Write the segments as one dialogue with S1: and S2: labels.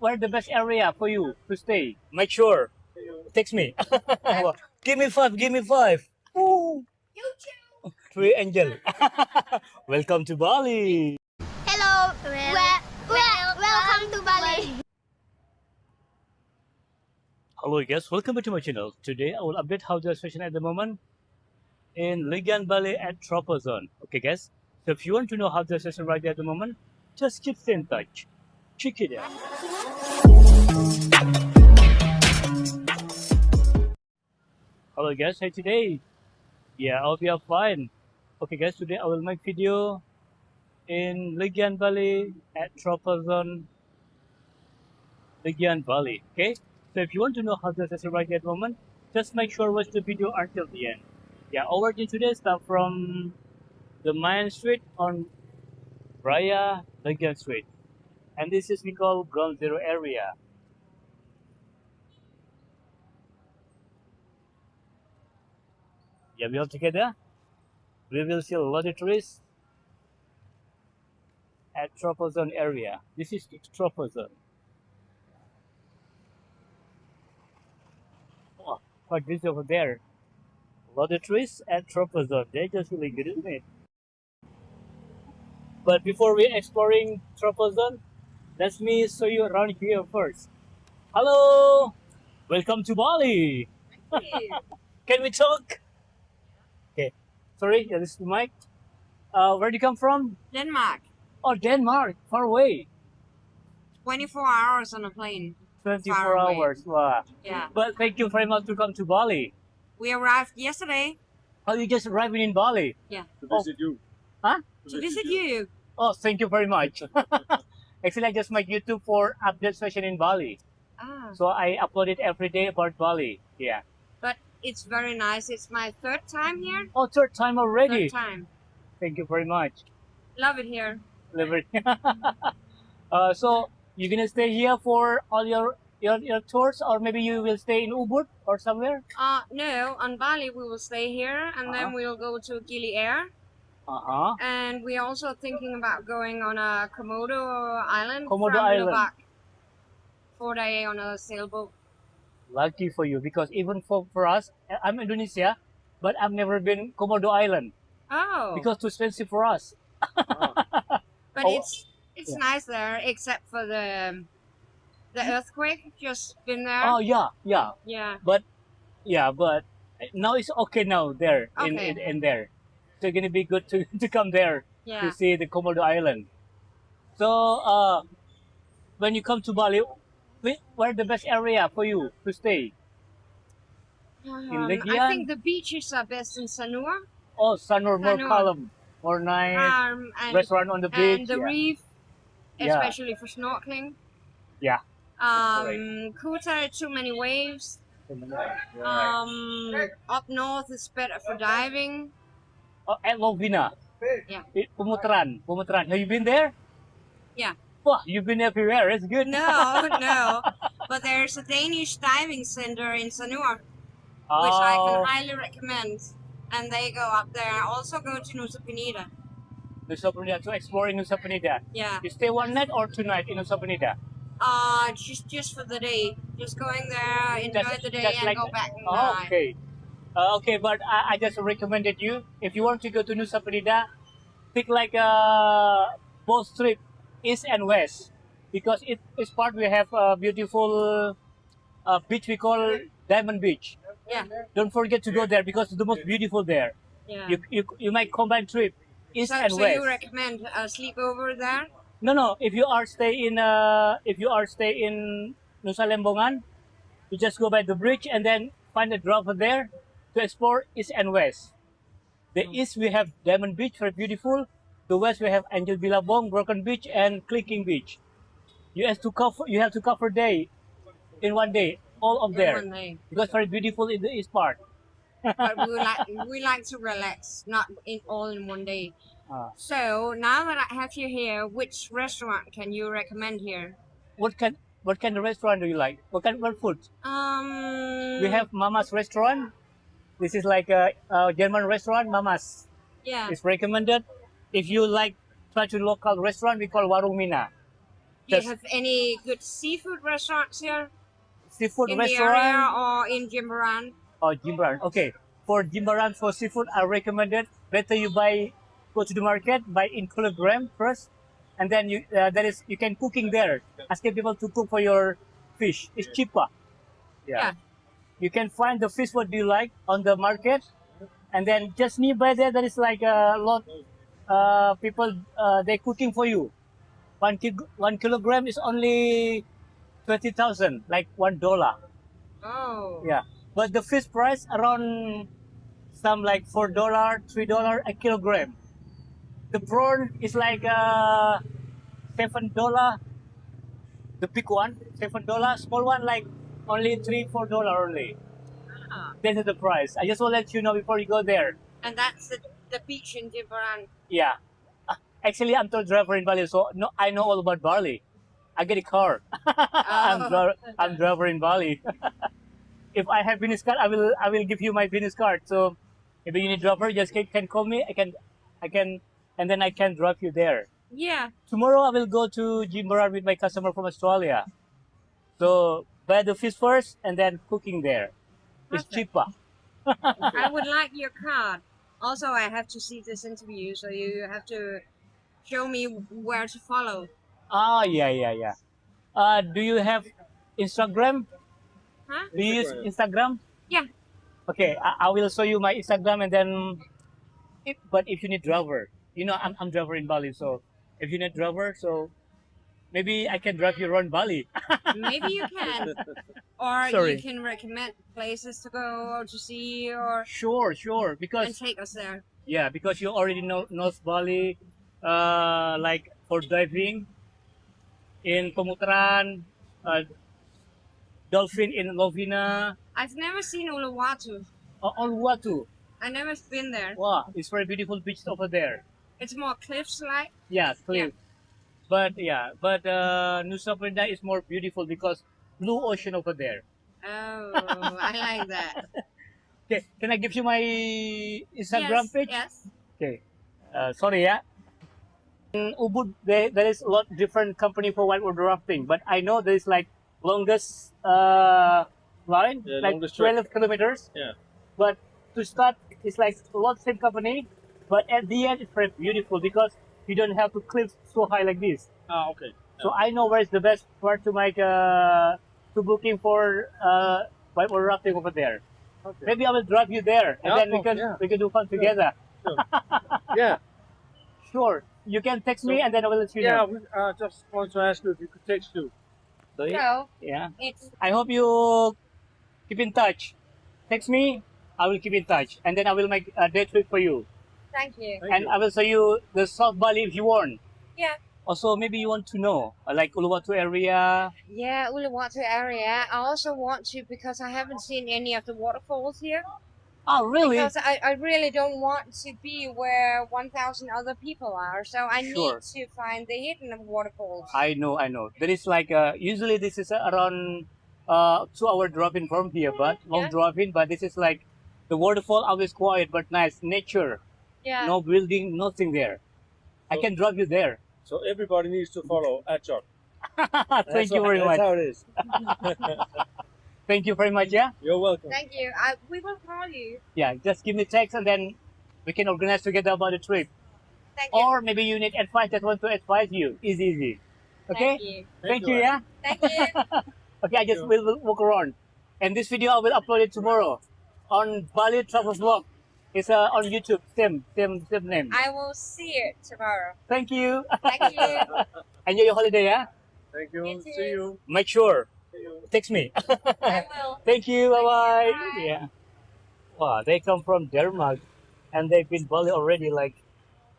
S1: where the best area for you to stay? Make sure. Text me. Give me five. Give me five. Ooh. Three angel. Welcome to Bali.
S2: Hello, welcome to Bali.
S1: Hello guys, welcome back to my channel. Today I will update how the situation at the moment in Legian, Bali at Tropazone. Okay guys, so if you want to know how the situation right there at the moment, just keep stay in touch. Check it out. Hello guys, hey today. Yeah, I'll be fine. Okay guys, today I will make video in Legian, Bali at Troppozone, Legian, Bali. Okay, so if you want to know how the situation right there at the moment, just make sure watch the video until the end. Yeah, our team today start from the main street on Raya Legian Street, and this is we call Ground Zero area. Yeah, we all together. We will see a lot of trees at Tropozone area. This is Tropozone. Oh, quite busy over there. A lot of trees at Troppozone. They're just really good, isn't it? But before we exploring Troppozone, let me show you around here first. Hello! Welcome to Bali! Can we talk? Okay. Sorry, yeah, this is the mic. Where do you come from?
S3: Denmark.
S1: Oh, Denmark. Far away.
S3: 24 hours on a plane.
S1: 24
S3: Far away.
S1: hours. Wow.
S3: Yeah.
S1: But thank you very much to come to Bali.
S3: We arrived yesterday.
S1: Oh, you just arrived in Bali?
S3: Yeah.
S4: To visit you.
S1: Huh?
S3: To visit you.
S1: Oh, thank you very much. Actually, I just make YouTube for update session in Bali.
S3: Ah.
S1: So I upload it every day about Bali. Yeah.
S3: But it's very nice. It's my third time here.
S1: Oh, third time already.
S3: Third time.
S1: Thank you very much.
S3: Love it here.
S1: So you're gonna stay here for all your tours, or maybe you will stay in Ubud or somewhere?
S3: No, on Bali we will stay here and then we'll go to Gili Air. And we're also thinking about going on a Komodo Island.
S1: Komodo
S3: from
S1: Island.
S3: Lebak. 4 days on a sailboat.
S1: Lucky for you, because even for us, I'm Indonesia, but I've never been Komodo Island
S3: Oh.
S1: because too expensive for us.
S3: But
S1: Oh,
S3: it's
S1: yeah.
S3: nice there, except for the earthquake. Just been there.
S1: Oh yeah.
S3: Yeah.
S1: But now it's okay now there
S3: Okay.
S1: in there. So it's gonna be good to, to come there
S3: Yeah.
S1: to see the Komodo Island. So when you come to Bali, where the best area for you to stay? Legian?
S3: I think the beaches are best in Sanur.
S1: Oh, Sanur, more
S3: Sanur.
S1: calm, more nice.
S3: And
S1: Restaurant on the beach.
S3: and the
S1: yeah.
S3: reef,
S1: Yeah.
S3: especially for snorkeling.
S1: Yeah.
S3: Kuta, too many waves.
S1: Right.
S3: Up north is better for diving.
S1: Oh, at Lovina.
S3: Yeah.
S1: Pemutaran. Have you been there?
S3: Yeah.
S1: Wow, you've been everywhere. It's good.
S3: No. But there's a Danish diving center in Sanur, which I can highly recommend. And they go up there. Also go to Nusa Penida.
S1: Nusa Penida, to exploring Nusa Penida.
S3: Yeah.
S1: You stay one night or 2 nights in Nusa Penida?
S3: Just for the day. Just going there, enjoy the day,
S1: just
S3: and
S1: like
S3: go
S1: that.
S3: back in the
S1: Oh,
S3: night.
S1: okay. Okay, but I just recommended you, if you want to go to Nusa Penida, pick like a both trip, east and west, because it's part we have a beautiful beach we call Diamond Beach.
S3: Yeah.
S1: Don't forget to go there because it's the most beautiful there.
S3: Yeah.
S1: You might combine trip east and
S3: So
S1: west.
S3: you recommend a sleepover there?
S1: No. If you are stay in Nusa Lembongan, you just go by the bridge and then find a driver there to explore east and west. The east we have Diamond Beach, very beautiful. The west we have Angel Bilabong, Broken Beach, and Clicking Beach. You have to cover day in one day, all of there,
S3: One day.
S1: because very beautiful in the east part.
S3: But we like to relax, not all in one day.
S1: Ah.
S3: So now that I have you here, which restaurant can you recommend here?
S1: What kind of restaurant do you like? What food? We have Mama's restaurant. This is like a German restaurant, Mama's.
S3: Yeah.
S1: It's recommended. If you like try to local restaurant, we call Warung Mina.
S3: Do you
S1: Just
S3: have any good seafood restaurants here
S1: seafood
S3: in the area
S1: restaurant
S3: or in Jimbaran?
S1: or Jimbaran. Okay, for Jimbaran for seafood, I recommend it. Better you go to the market, buy in kilogram first, and then you can cooking there. Asking people to cook for your fish. It's cheaper.
S3: Yeah.
S1: You can find the fish what you like on the market, and then just nearby there is like a lot people they cooking for you. 1 kilogram is only 20,000, like $1.
S3: Oh.
S1: Yeah, but the fish price around some like $4, $3 a kilogram. The prawn is like $7. The big one, $7. Small one like only $3, $4 only.
S3: Ah.
S1: This is the price. I just want to let you know before you go there.
S3: And that's the beach in Jimbaran.
S1: Yeah. Actually, I'm tour driver in Bali, so no, I know all about Bali. I get a car.
S3: Oh.
S1: I'm driver in Bali. If I have business card, I will give you my business card. So if you need driver, just can call me. I can, and then I can drive you there.
S3: Yeah.
S1: Tomorrow I will go to Jimbaran with my customer from Australia. So buy the fish first and then cooking there. It's
S3: Perfect.
S1: cheaper.
S3: I would like your card. Also, I have to see this interview, so you have to show me where to follow.
S1: Ah, yeah. Do you have Instagram?
S3: Huh?
S1: Do you use Instagram?
S3: Yeah.
S1: Okay, I will show you my Instagram and then. But if you need driver, I'm driver in Bali, so if you need driver, so maybe I can drive you around Bali.
S3: Maybe you can. Or
S1: Sorry.
S3: you can recommend places to go or to see or
S1: Sure,
S3: and
S1: because
S3: take us there.
S1: yeah, because you already know North Bali, like for driving in Pemutaran, dolphin in Lovina,
S3: I've never seen Uluwatu.
S1: on Watu.
S3: I never been there.
S1: Wow, it's very beautiful beach over there.
S3: It's more cliffs like.
S1: Yeah, clear. But Nusa Penida is more beautiful because blue ocean over there.
S3: Oh, I like that.
S1: Okay, can I give you my Instagram
S3: Yes,
S1: page?
S3: yes.
S1: Okay, sorry, yeah. In Ubud, there is a lot different company for whitewater rafting, but I know there is like longest line,
S4: Yeah,
S1: like
S4: longest
S1: 12
S4: trek.
S1: kilometers.
S4: Yeah.
S1: But to start, it's like a lot same company, but at the end it's very beautiful because you don't have to cliff so high like this.
S4: Ah, okay.
S1: So I know where is the best part to make to booking for whitewater rafting over there.
S4: Okay.
S1: Maybe I will drive you there, and
S4: Yeah,
S1: then
S4: yeah.
S1: we can do fun together.
S4: Yeah.
S1: Sure, you can text me,
S4: So-
S1: and then I will let you
S4: Yeah,
S1: know.
S4: just want to ask you if you could text too.
S3: So
S1: Yeah.
S3: it's
S1: I hope you keep in touch. Text me, I will keep in touch, and then I will make a day trip for you,
S3: thank you.
S4: Thank
S1: and
S4: you.
S1: I will show you the South Bali if you want.
S3: Yeah.
S1: Also, maybe you want to know, like Uluwatu area.
S3: Yeah, Uluwatu area. I also want to because I haven't seen any of the waterfalls here.
S1: Oh, really?
S3: Because I really don't want to be where 1,000 other people are. So I
S1: Sure.
S3: need to find the hidden waterfalls.
S1: I know. There is like usually this is around 2 hour drop-in from here, but long
S3: Yeah.
S1: drop-in. But this is like the waterfall always quiet but nice nature.
S3: Yeah.
S1: No building, nothing there. I
S4: So-
S1: can drive you there.
S4: So everybody needs to follow Achonk.
S1: Thank you very much.
S4: That's how it is.
S1: Thank you very much. Yeah.
S4: You're welcome.
S3: Thank you. We will call you.
S1: Yeah. Just give me text and then we can organize together about the trip.
S3: Thank you.
S1: Or maybe you need advice. Just want to advise you. Easy. Okay.
S3: Thank you.
S1: Thank you. Yeah.
S3: Thank you.
S1: Okay. I just
S4: you.
S1: will walk around. And this video I will upload it tomorrow on Bali Travel Vlog. It's on YouTube. Same name.
S3: I will see it tomorrow.
S1: Thank you.
S3: Thank you.
S1: Enjoy your holiday. Yeah.
S4: Thank you.
S3: You too.
S4: See you.
S1: Make sure.
S4: See you.
S1: Text me.
S3: I will.
S1: Thank you. Bye bye.
S3: Bye.
S1: Yeah. Wow, they come from Denmark, and they've been Bali already like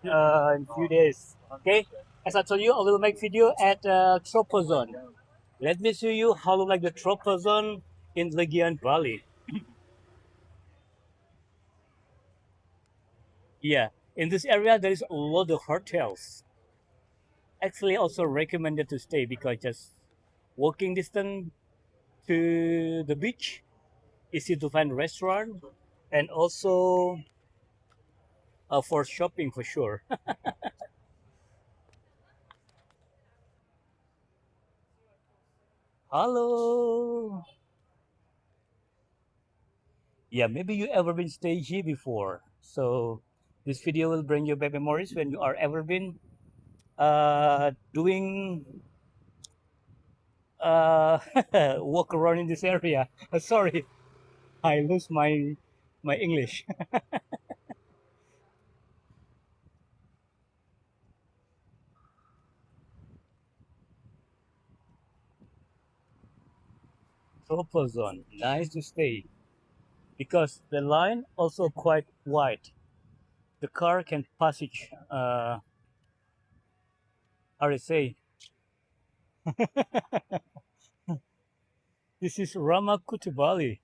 S1: in few days. Okay. As I told you, I will make video at Tropozone. Let me show you how look like the Tropozone in Legian, Bali. Yeah, in this area there is a lot of hotels. Actually, also recommended to stay because just walking distance to the beach, easy to find restaurant, and also for shopping for sure. Hello. Yeah, maybe you ever been stay here before. So this video will bring you back memories when you are ever been doing uh walk around in this area. Sorry, I lose my English. Tropozone, nice to stay because the line also quite wide. The car can passage. How to say? This is Ramakutu Bali.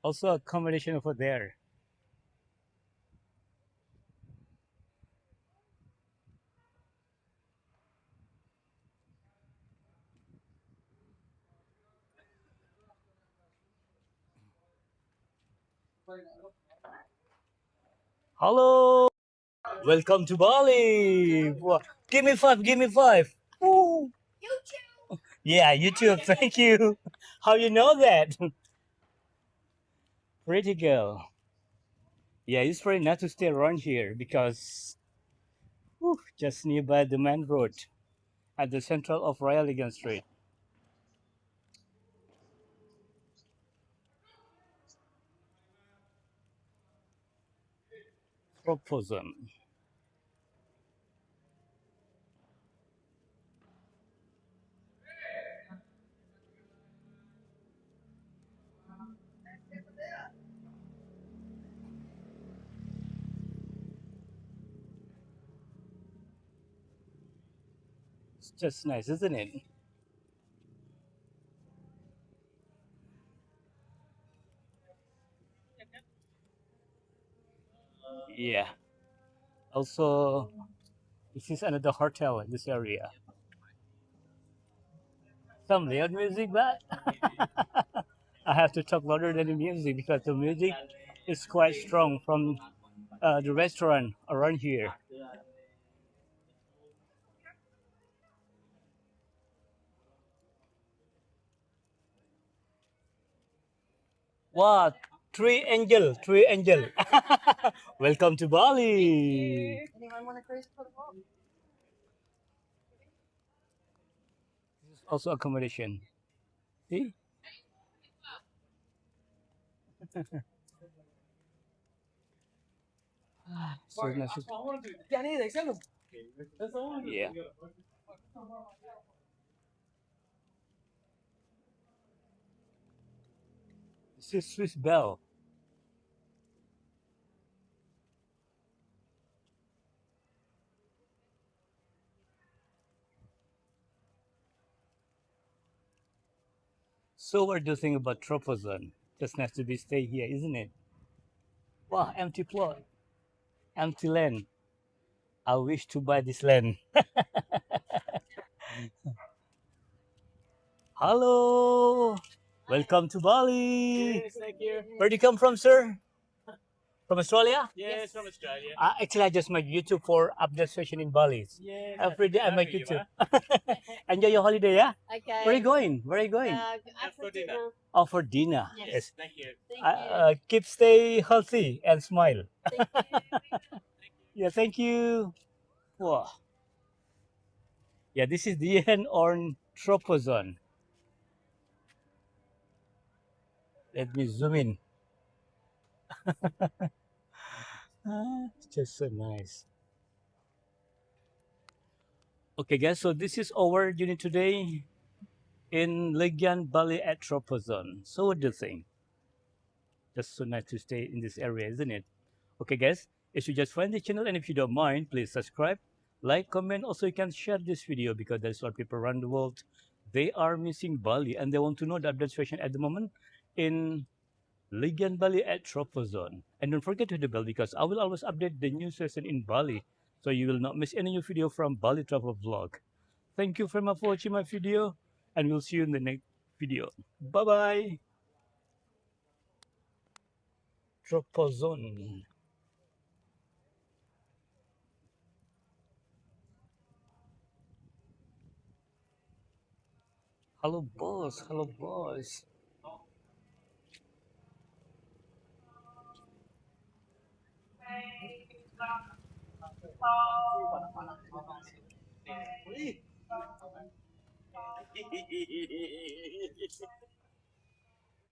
S1: Also accommodation over there. Hello, welcome to Bali. Give me five, give me five. Woo. Yeah, YouTube. Thank you. How you know that? Pretty girl. Yeah, it's very nice to stay around here because just nearby the main road at the central of Royal Legian Street. Troppozone. It's just nice, isn't it? Yeah. Also, this is another hotel in this area. Some loud music, but I have to talk louder than the music because the music is quite strong from the restaurant around here. What? Three angel, three angel. Welcome to Bali. This is also accommodation. See? So nice. Yeah. This is Swiss Bell. So what do you think about Tropozone? Just nice to be stay here, isn't it? Wow, empty plot, empty land. I wish to buy this land. Hello, welcome to Bali.
S5: Yes, thank you.
S1: Where do you come from, sir? From Australia?
S5: Yes, from Australia.
S1: Actually, I just make YouTube for update session in Bali.
S5: Yes,
S1: Every day I
S5: know
S1: make
S5: who you
S1: YouTube.
S5: are.
S1: Enjoy your holiday, yeah?
S2: Okay.
S1: Where are you going? Where are you going?
S5: For dinner.
S1: Oh, for dinner.
S5: Yes, thank you.
S1: Keep stay healthy and smile. Yeah, thank you. Wow. Yeah, this is the end on Tropozone. Let me zoom in. It's just so nice. Okay, guys, so this is our unit today in Legian, Bali at Tropazone. So what do you think? Just so nice to stay in this area, isn't it? Okay, guys, if you just find the channel and if you don't mind, please subscribe, like, comment. Also, you can share this video because there's a lot of people around the world. They are missing Bali and they want to know the update situation at the moment in Legian Bali at Tropozone. And don't forget to hit the bell because I will always update the new session in Bali. So you will not miss any new video from Bali Travel Vlog. Thank you very much for watching my video and we'll see you in the next video. Bye-bye. Tropozone. Hello, boss. Hello, boss.